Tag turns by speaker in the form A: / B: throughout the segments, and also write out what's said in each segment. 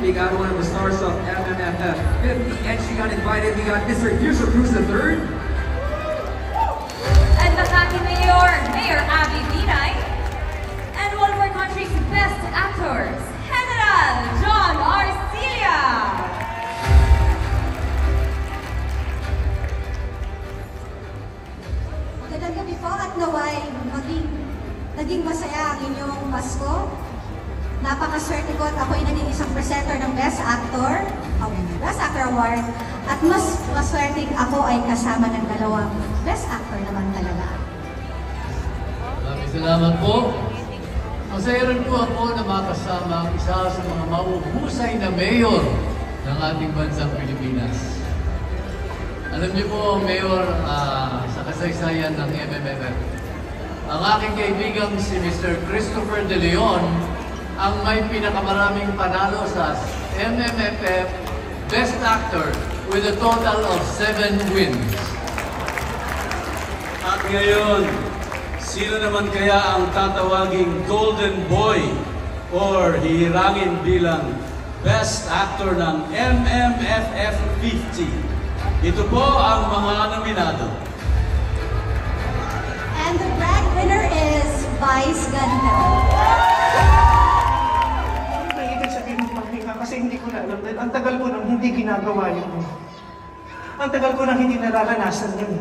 A: we got one of the stars of MMFF 50, and she got invited. We got Mr. Yusuf Cruz III.
B: And Makati Mayor, Mayor Abby Binay. And one of our country's best actors, General John Arcilla.
C: Magandang gabi po at naway naging masaya ang inyong Pasko. Napakaswerte ko at ako'y naging isang presenter ng Best Actor, Best Actor Award, at mas maswerteng ako ay kasama ng dalawang Best Actor naman talaga.
D: Maraming salamat po. Masaya rin po ako na makasama ang isa sa mga mahuhusay na mayor ng ating bansang Pilipinas. Alam niyo po, Mayor, sa kasaysayan ng MMFF, ang aking kaibigang si Mr. Christopher De Leon ang may pinakamaraming panalo sa MMFF Best Actor with a total of 7 wins.
E: At ngayon, sino naman kaya ang tatawaging Golden Boy or hihirangin bilang Best Actor ng MMFF 50? Ito po ang mga nominado.
C: And the brand winner is Vice Ganda.
F: Ano ibig sabihin ng paghinga? Kasi hindi ko na alam. Ang tagal ko nang hindi ginagawa yun. Ang tagal ko nang hindi nararanasan yun.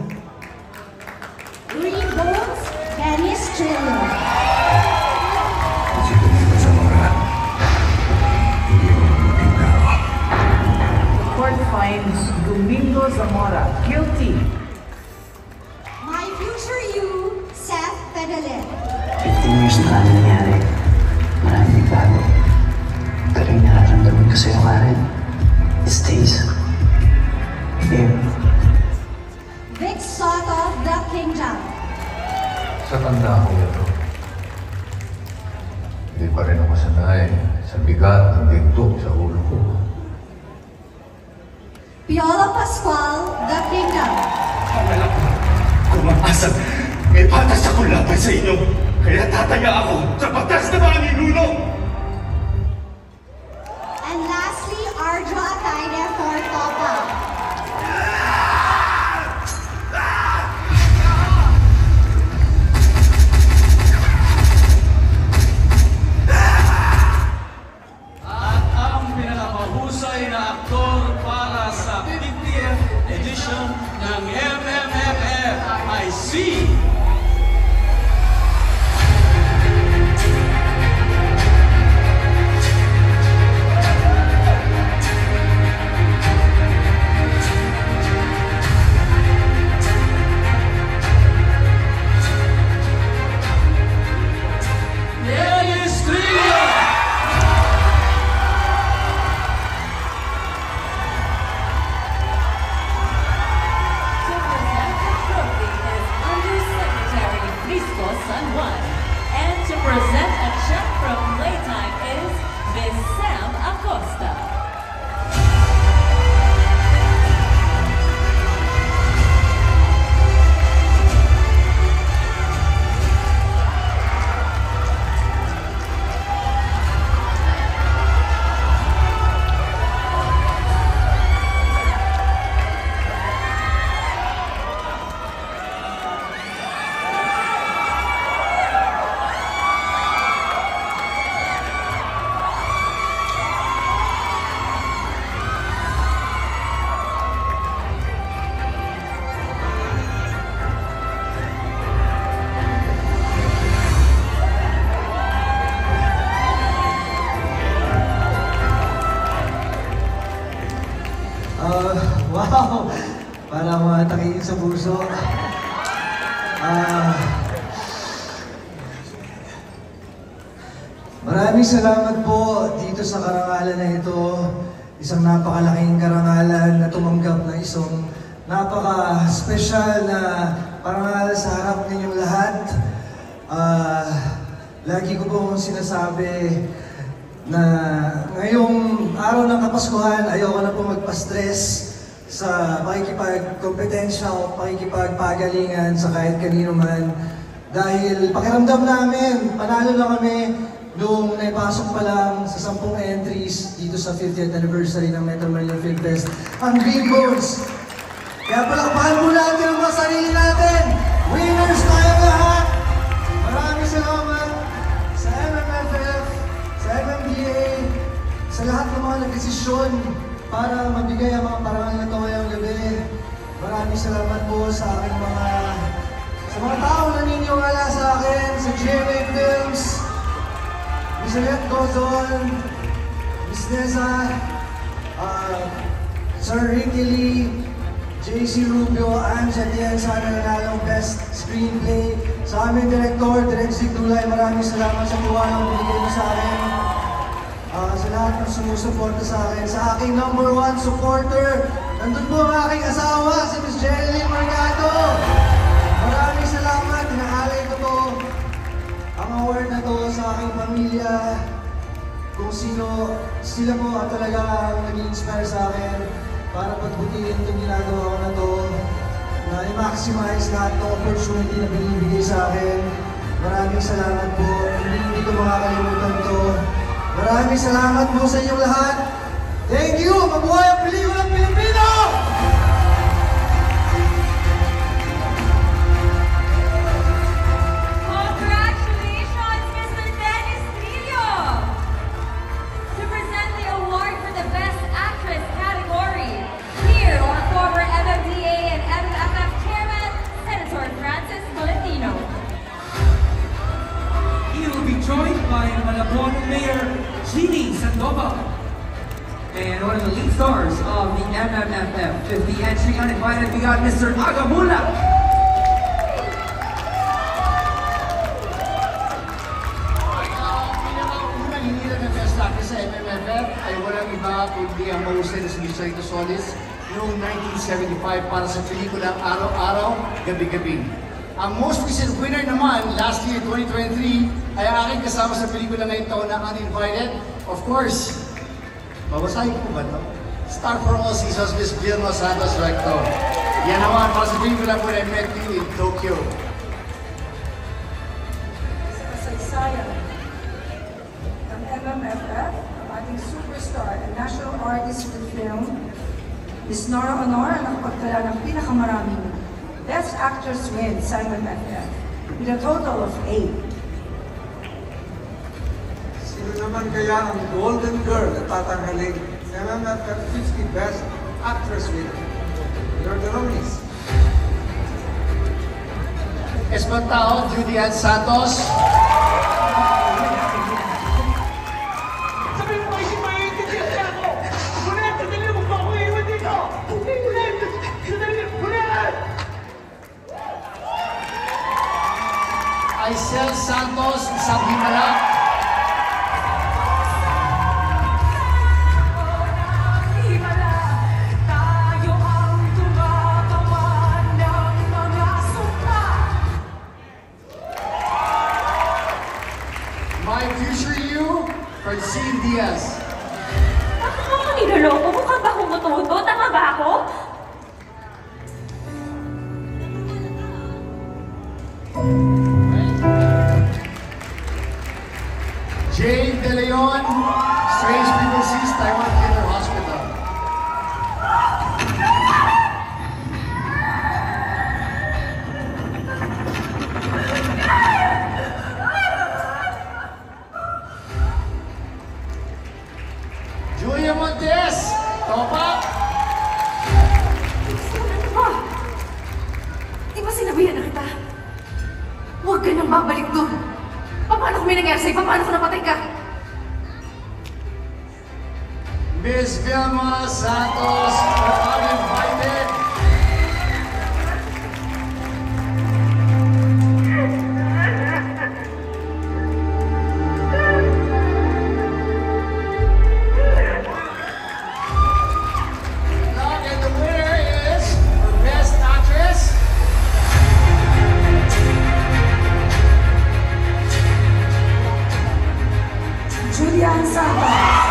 C: Green Bones, Dennis Trillo.
G: Kasi tumingin sa mga hindi mo mabuting tao.
H: Court finds Domingo Zamora guilty.
C: My Future You, Seth Pedalet.
G: 15 years na kami nangyari. Maraming bago. Pero yung nararamdaman ko sa'yo, Karen, it stays here.
C: Vic Soto, The Kingdom.
G: Sa tanda ko ito, hindi pa rin ako sanay sa bigat ng ginto sa ulo ko.
C: Piolo Pascual, The Kingdom.
I: Akala ko, kumapasag, may patas akong laban sa inyo. Kaya tataya ako sa batas na mga ninuno.
C: And lastly, Arjo Ataide for Topa.
E: At ang pinakamahusay na aktor para sa 50th edition ng MMFF ay si Dennis Trillo.
B: To present the trophy is Undersecretary Risco San Juan. And to present a check from Playtime is Miss Sam Acosta.
F: Wow! Parang mga takiin sa puso. Maraming salamat po dito sa karangalan na ito. Isang napakalaking karangalan na tumanggap na isang napaka-special na parangalan sa harap ninyong lahat. Lagi ko pong sinasabi na ngayong araw ng Kapaskuhan, ayoko na po magpa-stress sa pakikipagkompetensya o pakikipagpagalingan sa kahit kanino man. Dahil pakiramdam namin, panalo lang kami nung naipasok pa lang sa 10 entries dito sa 50th anniversary ng Metro Manila Film Fest, ang Green Bones. Kaya palakpakan mo natin ang mga sarili natin. Winners tayong lahat! Maraming salamat sa MMFF, sa MMDA, sa lahat ng mga nagdesisyon para mabigay ang mga parangal na ito ngayong gabi. Maraming salamat po sa aking sa mga tao na naniniwala sa akin, sa GMA Films, Miss Alette Gozon, Miss Nessa, Sir Ricky Lee, JC Rubio, Anja Dian, sana nanalo Best Screenplay. Sa aming Director, Direk Zig Dulay, maraming salamat sa tiwalang binigay mo sa akin. Sa lahat ng sumusuporta sa akin. Sa aking #1 supporter, nandun po ang aking asawa, si Miss Jerilyn Mercado. Maraming salamat, inaalay ko to. Ang award na to sa aking pamilya. Kung sila po talaga ang nag-i-inspire sa akin para pagbutihin itong ginagawa ko na to, na i-maximize lahat ng opportunity na binibigay sa akin. Maraming salamat po. Hindi ko makakalimutan to. Maraming salamat po sa inyong lahat. Thank you! Mabuhay ang pelikulang Pilipino!
B: Congratulations, Mr. Dennis Trillo! To present the award for the Best Actress category, here are former MMDA and MMFF Chairman, Senator Francis Tolentino.
A: He will be joined by Malabon Mayor Jeannie Sandoval and one of the lead stars of the MMFF 50 entry uninvited. We got Mr. Agamula.
D: Unang hinila ng Best Actress sa MMFF ay walang iba kundi ang mahusay na si Miss Rita Solis noong 1975 para sa pelikulang Araw-Araw, Gabi-Gabi. Ang most recent winner naman, last year, 2023, ay aking kasama sa pelikula ngayong taon na Uninvited. Of course, babasahin po ba ito? Star for all seasons, Miss Vilma Santos Recto. Yan naman, para sa pelikula po na I Met You in Tokyo.
J: Sa kasaysayan ng MMFF, ang ating superstar and national artist for film, Miss Nora Honor, ang nakapagtala ng pinakamaraming Best Actress win sa MMFF with a total of 8.
K: Sino naman kaya ang Golden Girl na tatanghaling sa MMFF 50 Best Actress winner? Here are the nominees.
D: Espantao, Judy Ann Santos.
I: Sabi mo kasi maiintindihan niya ako! Ulit! Sandali mo ba ako iiwan dito? Ulit! Sandali! Ulit!
D: Aisel Santos, isang himala. My Future You, Francine Diaz.
B: Bakit ako niloloko? Mukha ba akong mututo? Tama ba ako?
D: Jane De Leon, Strange People Sees Taiwan Killer Hospital. Julia Montes, Topa.
J: Ano ba? Di ba sinabihan na kita? Huwag ka nang babalik doon. Paano kung may nangyari sa'yo? Paano kung napatay ka?
D: Miss Vilma Santos, uninvited. And the winner is for Best Actress.
J: Julian Santos.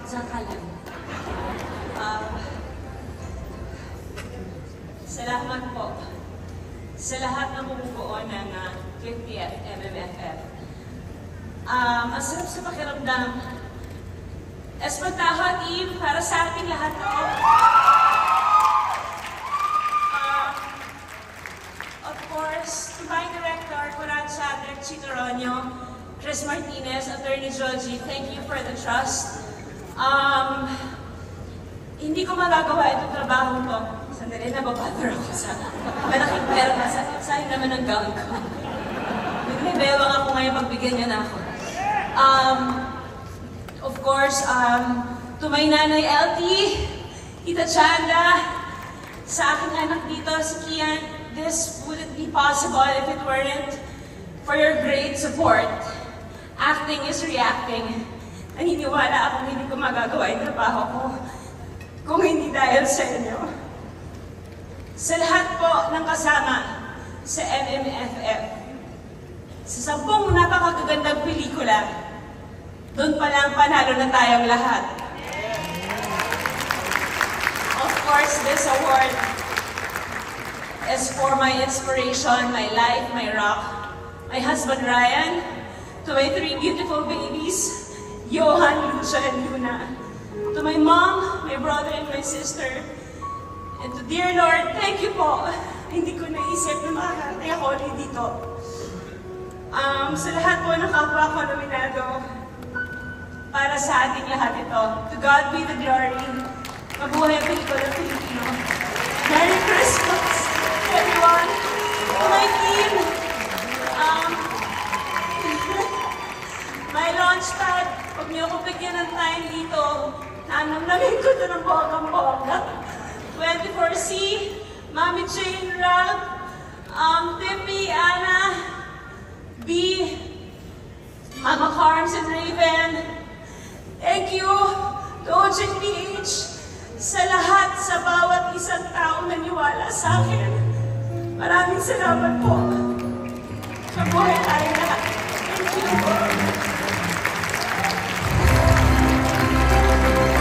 B: Diyan ka lang. Salamat po sa lahat ng bumubuo ng 50th MMFF. Ang sarap sa pakiramdam. Espantahan, Eve, para sa ating lahat to. Of course, to my director, Corazza, Direk Chitoronio, Chris Martinez, Attorney Joji, thank you for the trust. Hindi ko magagawa itong trabaho ko. Sandali, nababother ako sa malaking pera na sayang naman ang gown ko. Nagbibewang ako ngayon, pagbigyan niya na ako. Of course, to my nanay LT, Tita Chanda, sa aking anak dito, si Kian, this wouldn't be possible if it weren't for your great support. Acting is reacting. Naniniwala akong hindi ko magagawa yung trabaho ko kung hindi dahil sa inyo. Sa lahat po ng kasama sa MMFF, sa 10 napakagagandang pelikula, doon pa lang panalo na tayong lahat. Of course, this award is for my inspiration, my life, my rock, my husband Ryan, to my 3 beautiful babies, Johan, Lucia, and Luna, to my mom, my brother, and my sister, and to dear Lord, thank you po. Hindi ko naisip na makakarating ako ulit dito. Sa lahat po ng kapwa ko nominado, para sa ating lahat ito. To God be the glory. Mabuhay ang pelikula ng Pilipino. Merry Christmas, everyone. To my team, my launchpad, huwag niyo ako bigyan ng time dito. Nanamnamin ko ito ng bonggang-bongga. 24C, Mami Jane Rab, Tippy, Anna, B, Mama Carms and Raven. Thank you to OJPH sa lahat, sa bawat isang taong naniwala sa akin. Maraming salamat po. Mabuhay tayo lahat. Thank you.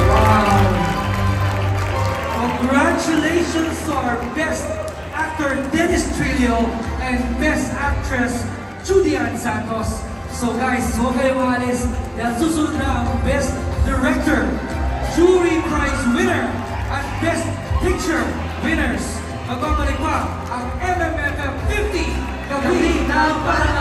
A: Wow! Congratulations to our Best Actor Dennis Trillo and Best Actress Julian Santos. So guys, huwag kayong maalis dahil susunod na ang Best Director, Jury Prize winner, at Best Picture winners. Magbabalik pa ang MMFF 50 Gabili ng Parang